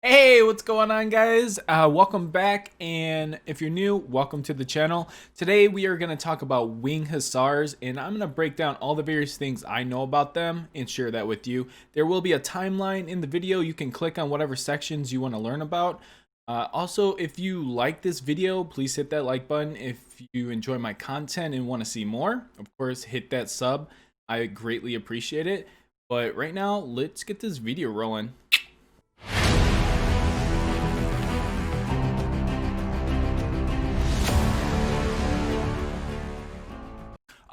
Hey, what's going on, guys? Welcome back, and if you're new, welcome to the channel. Today we are going to talk about Winged Hussars, and I'm going to break down all the various things I know about them and share that with you. There will be a timeline in the video. You can click on whatever sections you want to learn about. Also, if you like this video, please hit that like button. If you enjoy my content and want to see more, of course, hit that sub. I greatly appreciate it. But right now, let's get this video rolling.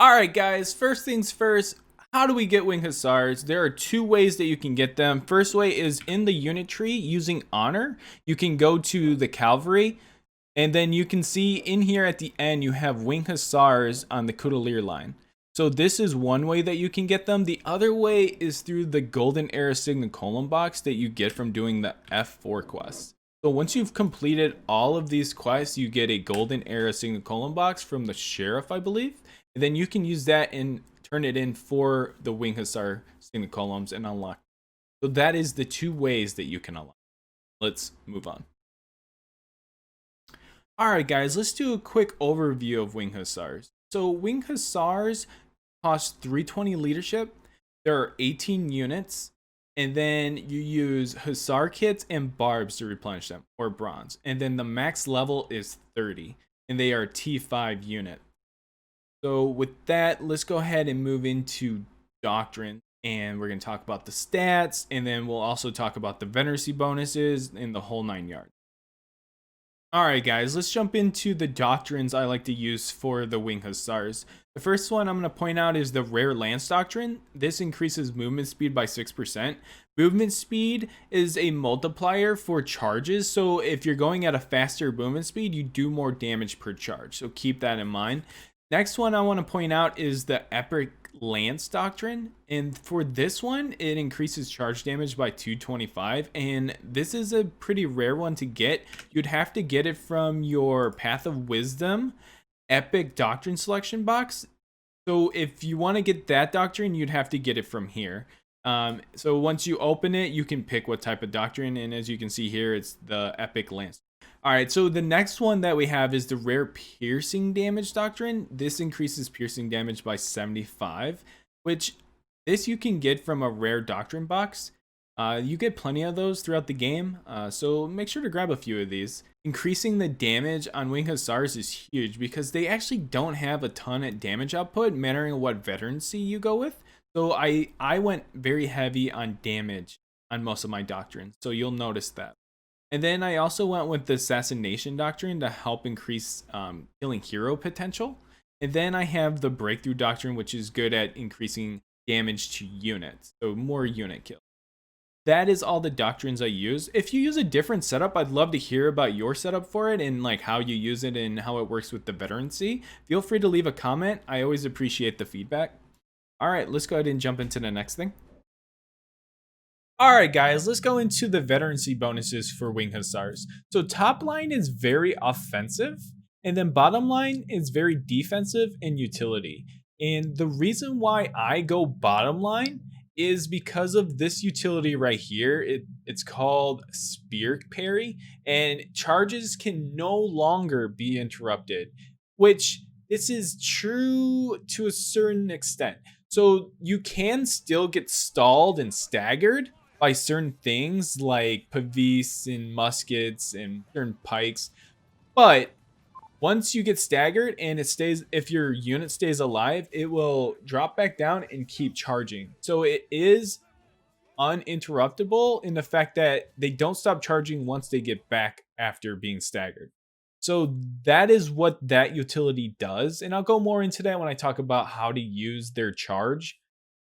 Alright guys, first things first, how do we get Winged Hussars? There are two ways that you can get them. First way is in the unit tree using honor. You can go to the cavalry, and then you can see in here at the end you have Winged Hussars on the Cavalier line. So this is one way that you can get them. The other way is through the Golden Era Signet Column box that you get from doing the F4 quest. So once you've completed all of these quests, you get a Golden Era Signet Column box from the Sheriff, I believe. And then you can use that and turn it in for the Winged Hussar Signet Columns and unlock. So that is the two ways that you can unlock. Let's move on. Alright guys, let's do a quick overview of Winged Hussars. So Winged Hussars cost 320 leadership. There are 18 units. And then you use Hussar kits and barbs to replenish them, or bronze. And then the max level is 30. And they are T5 unit. So with that, let's go ahead and move into Doctrines, and we're going to talk about the stats, and then we'll also talk about the Veterancy bonuses and the whole 9 yards. Alright guys, let's jump into the Doctrines I like to use for the Winged Hussars. The first one I'm going to point out is the Rare Lance Doctrine. This increases movement speed by 6%. Movement speed is a multiplier for charges, so if you're going at a faster movement speed, you do more damage per charge, so keep that in mind. Next one I want to point out is the Epic Lance Doctrine, and for this one it increases charge damage by 225, and this is a pretty rare one to get. You'd have to get it from your Path of Wisdom Epic Doctrine selection box. So if you want to get that doctrine, you'd have to get it from here. So once you open it, you can pick what type of doctrine, and as you can see here, it's the Epic Lance. Alright, so the next one that we have is the Rare Piercing Damage Doctrine. This increases piercing damage by 75, which this you can get from a rare doctrine box. You get plenty of those throughout the game, so make sure to grab a few of these. Increasing the damage on Winged Hussars is huge because they actually don't have a ton of damage output, mattering what veterancy you go with. So I went very heavy on damage on most of my doctrines, so you'll notice that. And then I also went with the Assassination Doctrine to help increase killing hero potential. And then I have the Breakthrough Doctrine, which is good at increasing damage to units, so more unit kills. That is all the doctrines I use. If you use a different setup, I'd love to hear about your setup for it and like how you use it and how it works with the veterancy. Feel free to leave a comment. I always appreciate the feedback. All right, let's go ahead and jump into the next thing. Alright guys, let's go into the veterancy bonuses for Winged Hussars. So top line is very offensive, and then bottom line is very defensive and utility. And the reason why I go bottom line is because of this utility right here. It's called Spear Parry, and charges can no longer be interrupted, which this is true to a certain extent. So you can still get stalled and staggered by certain things like pavis and muskets and certain pikes, but once you get staggered and it stays, if your unit stays alive, it will drop back down and keep charging. So it is uninterruptible in the fact that they don't stop charging once they get back after being staggered. So that is what that utility does, and I'll go more into that when I talk about how to use their charge.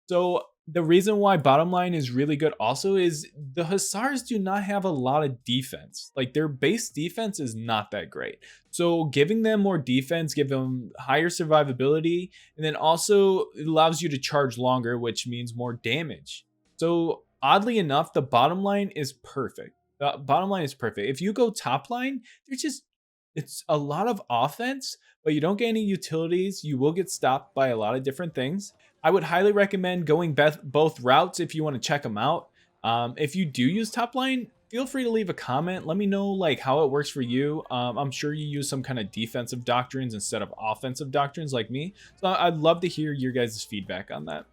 So the reason why bottom line is really good also is the Hussars do not have a lot of defense. Like their base defense is not that great. So giving them more defense, give them higher survivability, and then also it allows you to charge longer, which means more damage. So oddly enough, the bottom line is perfect. The bottom line is perfect. If you go top line, it's a lot of offense, but you don't get any utilities. You will get stopped by a lot of different things. I would highly recommend going both routes if you want to check them out. If you do use top line, feel free to leave a comment. Let me know like how it works for you. I'm sure you use some kind of defensive doctrines instead of offensive doctrines like me. So I'd love to hear your guys' feedback on that.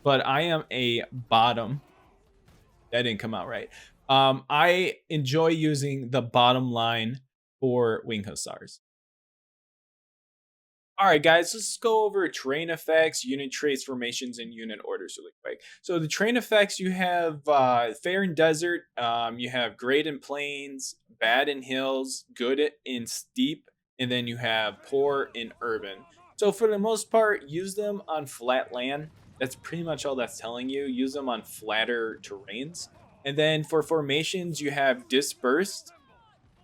But I am a bottom. That didn't come out right. I enjoy using the bottom line for Wing Hussars. All right, guys, let's go over terrain effects, unit traits, formations, and unit orders really quick. So the terrain effects, you have fair in desert, you have great in plains, bad in hills, good in steep, and then you have poor in urban. So for the most part, use them on flat land. That's pretty much all that's telling you. Use them on flatter terrains. And then for formations, you have dispersed,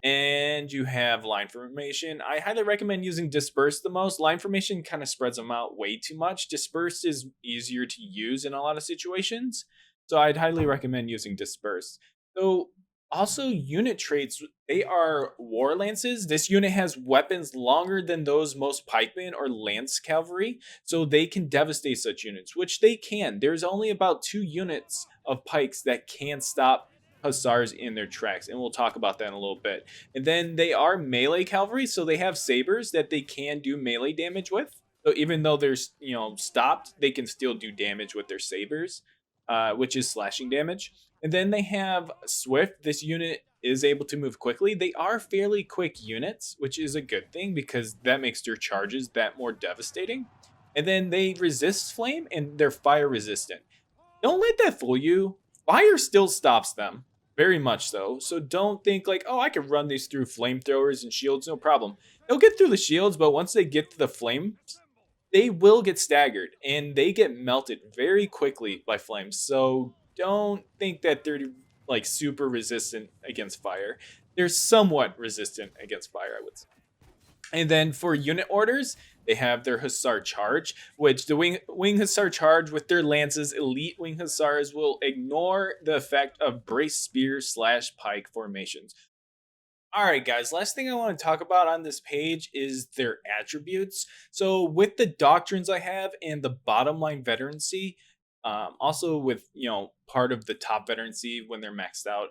and you have line formation. I highly recommend using disperse the most. Line formation kind of spreads them out way too much. Disperse is easier to use in a lot of situations. So I'd highly recommend using disperse. So also unit traits, they are war lances. This unit has weapons longer than those most pikemen or lance cavalry, so they can devastate such units, which they can. There's only about 2 units of pikes that can stop hussars in their tracks, and we'll talk about that in a little bit. And then they are melee cavalry, so they have sabers that they can do melee damage with. So even though they're stopped, they can still do damage with their sabers, which is slashing damage. And then they have swift. This unit is able to move quickly. They are fairly quick units, which is a good thing because that makes their charges that more devastating. And then they resist flame and they're fire resistant. Don't let that fool you. Fire still stops them, very much so. So don't think like, oh, I can run these through flamethrowers and shields, no problem. They'll get through the shields, but once they get to the flames, they will get staggered and they get melted very quickly by flames. So don't think that they're like super resistant against fire. They're somewhat resistant against fire, I would say. And then for unit orders, they have their Hussar Charge, which the Wing Hussar Charge with their lances, elite Wing Hussars will ignore the effect of brace spear / pike formations. All right, guys, last thing I want to talk about on this page is their attributes. So, with the doctrines I have and the bottom line veterancy, also with, part of the top veterancy when they're maxed out,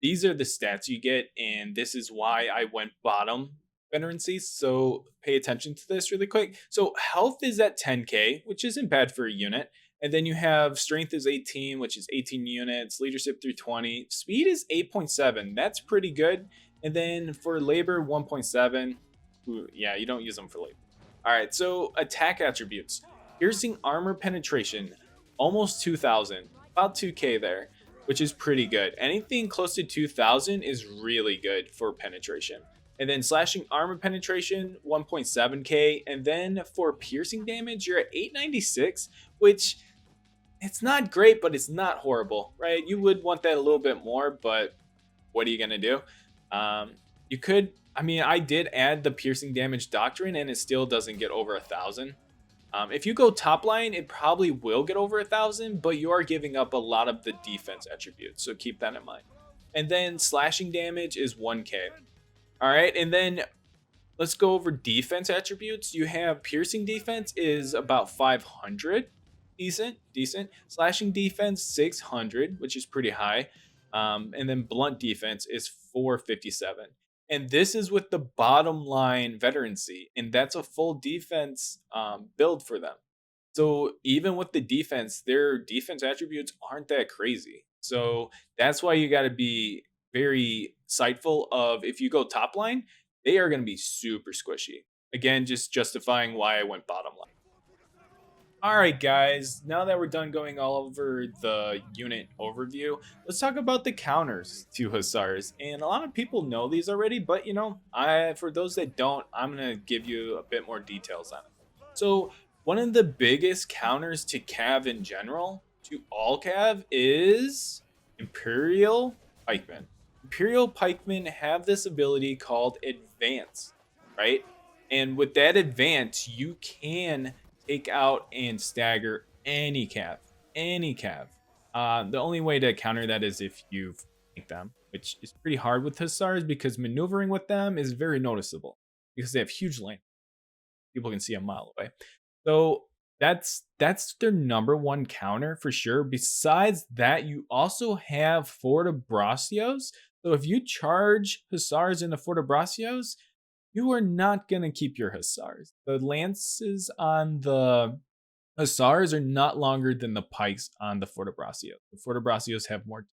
these are the stats you get. And this is why I went bottom veterancy. So, pay attention to this really quick. So, health is at 10k, which isn't bad for a unit. And then you have strength is 18, which is 18 units, leadership through 20, speed is 8.7. That's pretty good. And then for labor, 1.7. Yeah, you don't use them for labor. All right, so attack attributes. Piercing armor penetration, almost 2,000. About 2k there, which is pretty good. Anything close to 2,000 is really good for penetration. And then slashing armor penetration, 1.7k. And then for piercing damage, you're at 896, which it's not great, but it's not horrible, right? You would want that a little bit more, but what are you going to do? You could, I did add the piercing damage doctrine and it still doesn't get over 1,000. If you go top line, it probably will get over 1,000, but you are giving up a lot of the defense attributes. So keep that in mind. And then slashing damage is 1k. All right. And then let's go over defense attributes. You have piercing defense is about 500. Decent. Slashing defense, 600, which is pretty high. And then blunt defense is 457. And this is with the bottom line veterancy, and that's a full defense build for them. So even with the defense, their defense attributes aren't that crazy. So that's why you got to be very sightful of if you go top line, they are going to be super squishy. Again, just justifying why I went bottom line. All right, guys, now that we're done going all over the unit overview, let's talk about the counters to Hussars. And a lot of people know these already, but for those that don't, I'm going to give you a bit more details on it. So, one of the biggest counters to Cav in general, to all Cav, is Imperial Pikemen. Imperial Pikemen have this ability called Advance, right? And with that Advance, you can take out and stagger any cav. The only way to counter that is if you flank them, which is pretty hard with Hussars because maneuvering with them is very noticeable because they have huge length. People can see a mile away. So that's their number one counter for sure. Besides that, you also have Fortibracios, So if you charge Hussars into Fortebraccios, you are not going to keep your Hussars. The lances on the Hussars are not longer than the pikes on the Fortebraccios. The Fortebraccios have more,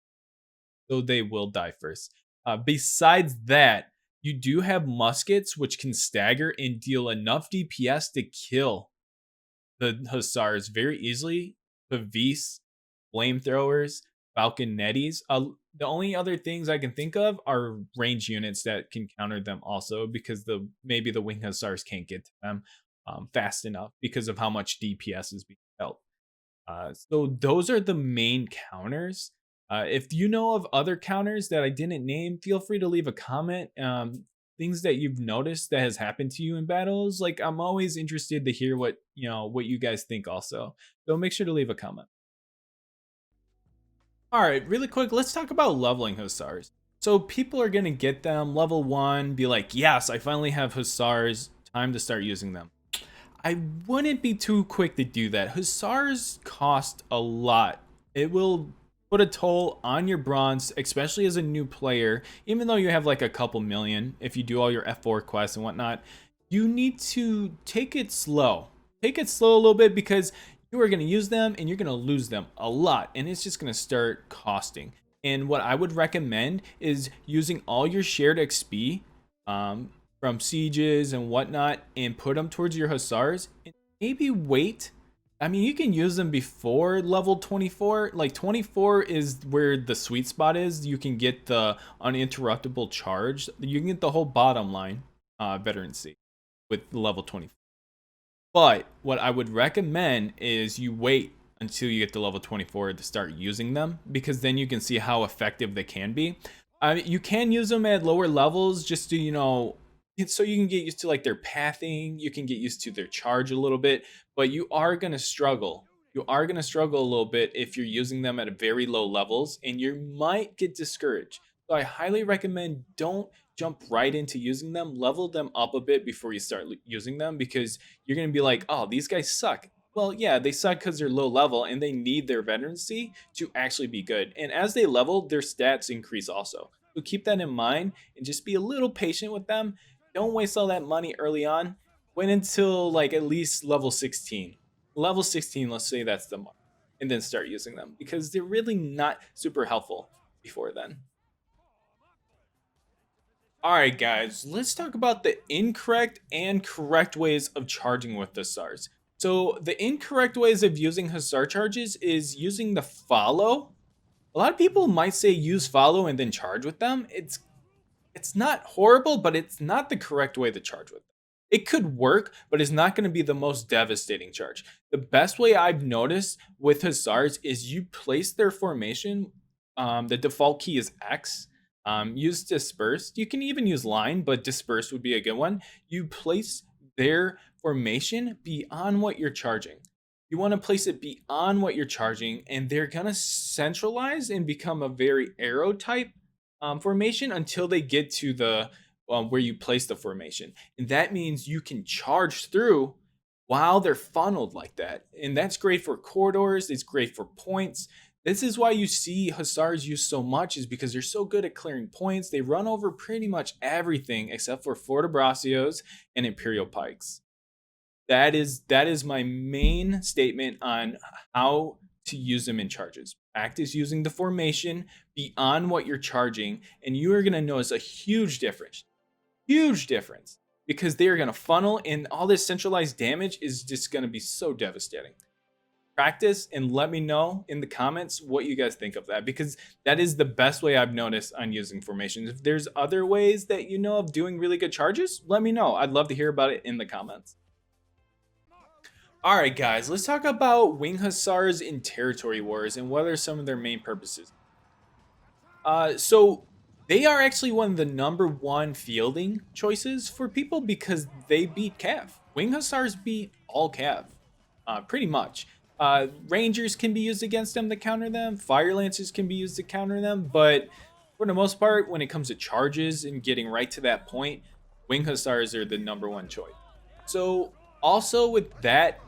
so they will die first. Besides that, you do have muskets which can stagger and deal enough DPS to kill the Hussars very easily. Pavis, flamethrowers, falconettis. The only other things I can think of are range units that can counter them also, because maybe the Winged Hussars can't get to them fast enough because of how much DPS is being dealt. So those are the main counters. If you know of other counters that I didn't name, feel free to leave a comment. Things that you've noticed that has happened to you in battles. Like, I'm always interested to hear what you guys think also. So make sure to leave a comment. All right, really quick, let's talk about leveling Hussars. So people are gonna get them level 1, be like, yes, I finally have Hussars, time to start using them. I wouldn't be too quick to do that. Hussars cost a lot. It will put a toll on your bronze, especially as a new player. Even though you have like a couple million, if you do all your F4 quests and whatnot, you need to take it slow. Take it slow a little bit, because you are going to use them and you're going to lose them a lot, and it's just going to start costing. And what I would recommend is using all your shared XP from sieges and whatnot, and put them towards your Hussars, and maybe wait. I mean, you can use them before level 24. Like, 24 is where the sweet spot is. You can get the uninterruptible charge. You can get the whole bottom line veterancy with level 24. But what I would recommend is you wait until you get to level 24 to start using them, because then you can see how effective they can be. You can use them at lower levels just to, so you can get used to like their pathing, you can get used to their charge a little bit, but you are going to struggle. You are going to struggle a little bit if you're using them at very low levels, and you might get discouraged. So I highly recommend don't jump right into using them. Level them up a bit before you start using them, because you're going to be like, oh, these guys suck. Well, yeah, they suck because they're low level and they need their veterancy to actually be good. And as they level, their stats increase also. So keep that in mind and just be a little patient with them. Don't waste all that money early on. Wait until like at least level 16. Level 16, let's say that's the mark. And then start using them, because they're really not super helpful before then. Alright guys, let's talk about the incorrect and correct ways of charging with the Hussars. So the incorrect ways of using Hussar charges is using the follow. A lot of people might say use follow and then charge with them. It's not horrible, but it's not the correct way to charge with them. It could work, but it's not going to be the most devastating charge. The best way I've noticed with Hussars is you place their formation. The default key is X. Use disperse. You can even use line, but disperse would be a good one. You place their formation beyond what you're charging. You want to place it beyond what you're charging, and they're going to centralize and become a very arrow type formation until they get to the where you place the formation. And that means you can charge through while they're funneled like that. And that's great for corridors. It's great for points. This is why you see Hussars used so much, is because they're so good at clearing points. They run over pretty much everything except for Fortebraccios and Imperial Pikes. That is my main statement on how to use them in charges. Practice using the formation beyond what you're charging, and you are going to notice a huge difference. Huge difference. Because they are going to funnel, and all this centralized damage is just going to be so devastating. Practice and let me know in the comments what you guys think of that, because that is the best way I've noticed on using formations. If there's other ways that you know of doing really good charges, let me know. I'd love to hear about it in the comments. Alright guys, let's talk about Winged Hussars in Territory Wars and what are some of their main purposes. So they are actually one of the #1 fielding choices for people, because they beat Cav. Winged Hussars beat all Cav, pretty much. Rangers can be used against them to counter them. Fire Lancers can be used to counter them. But for the most part, when it comes to charges and getting right to that point, Winged Hussars are the #1 choice. So also with that,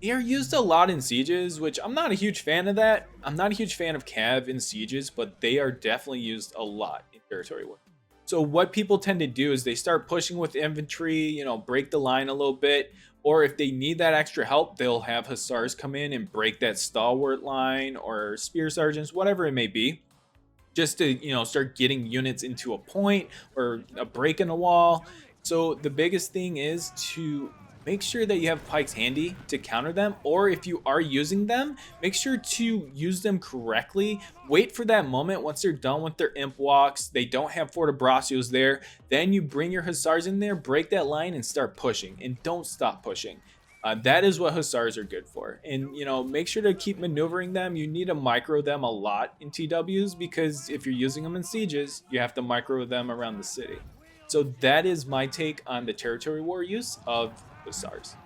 they are used a lot in sieges, which I'm not a huge fan of that. I'm not a huge fan of Cav in sieges, but they are definitely used a lot in territory war. So what people tend to do is they start pushing with infantry, you know, break the line a little bit, or if they need that extra help, they'll have hussars come in and break that stalwart line, or spear sergeants, whatever it may be, just to, you know, start getting units into a point or a break in a wall. So the biggest thing is to make sure that you have pikes handy to counter them, or if you are using them, make sure to use them correctly. Wait for that moment. Once they're done with their imp walks, they don't have fortibraccios there, then you bring your hussars in there, break that line, and start pushing, and don't stop pushing. That is what hussars are good for. And, you know, make sure to keep maneuvering them. You need to micro them a lot in TWs, because if you're using them in sieges, you have to micro them around the city. So that is my take on the territory war use of hussars.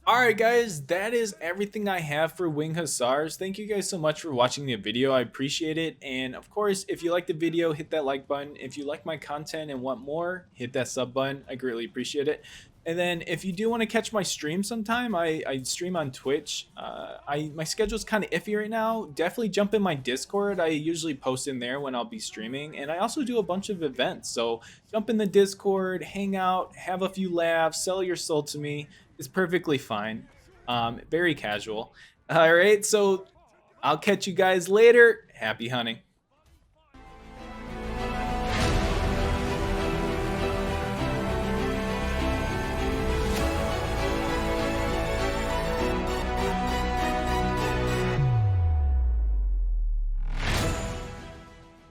Alright guys, that is everything I have for Winged Hussars. Thank you guys so much for watching the video. I appreciate it. And of course, if you like the video, hit that like button. If you like my content and want more, hit that sub button. I greatly appreciate it. And then if you do want to catch my stream sometime, I stream on Twitch. My schedule's kind of iffy right now. Definitely jump in my Discord. I usually post in there when I'll be streaming. And I also do a bunch of events. So jump in the Discord, hang out, have a few laughs, sell your soul to me. It's perfectly fine. Very casual. All right, so I'll catch you guys later. Happy hunting.